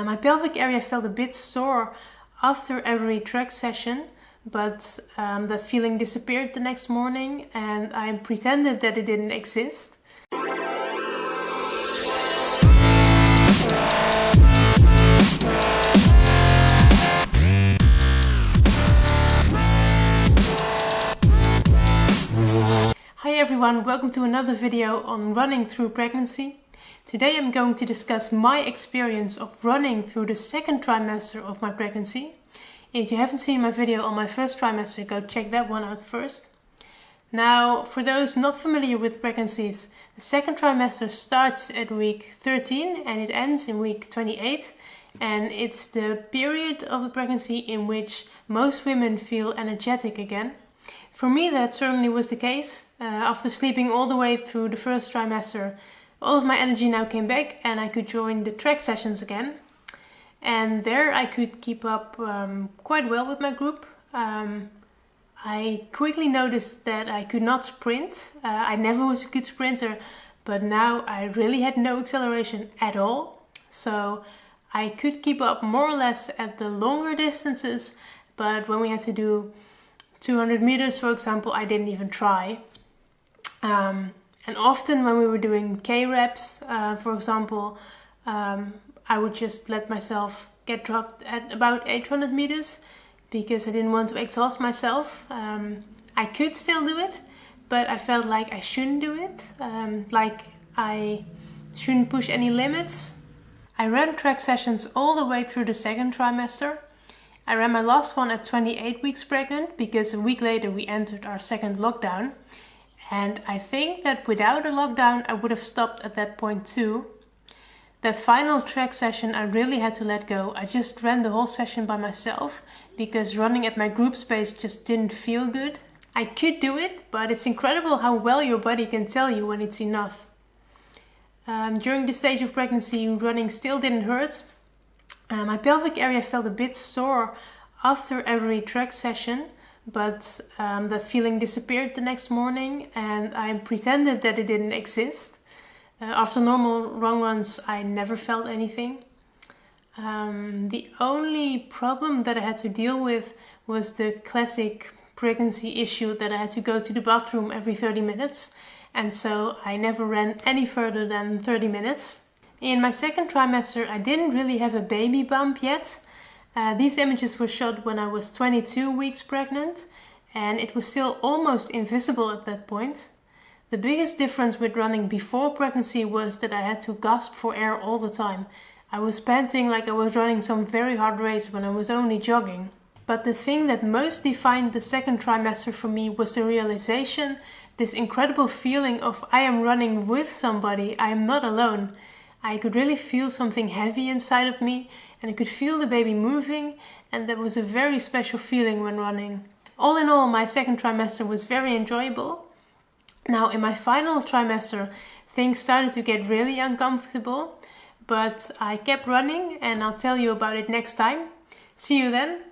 My pelvic area felt a bit sore after every track session, but that feeling disappeared the next morning and I pretended that it didn't exist. Hi everyone, welcome to another video on running through pregnancy. Today I'm going to discuss my experience of running through the second trimester of my pregnancy. If you haven't seen my video on my first trimester, go check that one out first. Now, for those not familiar with pregnancies, the second trimester starts at week 13 and it ends in week 28. And it's the period of the pregnancy in which most women feel energetic again. For me, that certainly was the case. After sleeping all the way through the first trimester, all of my energy now came back and I could join the track sessions again. And there I could keep up quite well with my group. I quickly noticed that I could not sprint. I never was a good sprinter, but now I really had no acceleration at all. So I could keep up more or less at the longer distances, but when we had to do 200 meters, for example, I didn't even try. And often when we were doing K-reps, for example, I would just let myself get dropped at about 800 meters because I didn't want to exhaust myself. I could still do it, but I felt like I shouldn't do it, like I shouldn't push any limits. I ran track sessions all the way through the second trimester. I ran my last one at 28 weeks pregnant because a week later we entered our second lockdown. And I think that without a lockdown I would have stopped at that point too. That final track session I really had to let go. I just ran the whole session by myself because running at my group space just didn't feel good. I could do it, but it's incredible how well your body can tell you when it's enough. During the stage of pregnancy, running still didn't hurt. My pelvic area felt a bit sore after every track session, but that feeling disappeared the next morning and I pretended that it didn't exist. After normal long runs, I never felt anything. The only problem that I had to deal with was the classic pregnancy issue that I had to go to the bathroom every 30 minutes. And so I never ran any further than 30 minutes. In my second trimester, I didn't really have a baby bump yet. These images were shot when I was 22 weeks pregnant and it was still almost invisible at that point. The biggest difference with running before pregnancy was that I had to gasp for air all the time. I was panting like I was running some very hard race when I was only jogging. But the thing that most defined the second trimester for me was the realization, this incredible feeling of I am running with somebody, I am not alone. I could really feel something heavy inside of me and I could feel the baby moving, and that was a very special feeling when running. All in all, my second trimester was very enjoyable. Now in my final trimester, things started to get really uncomfortable, but I kept running and I'll tell you about it next time. See you then.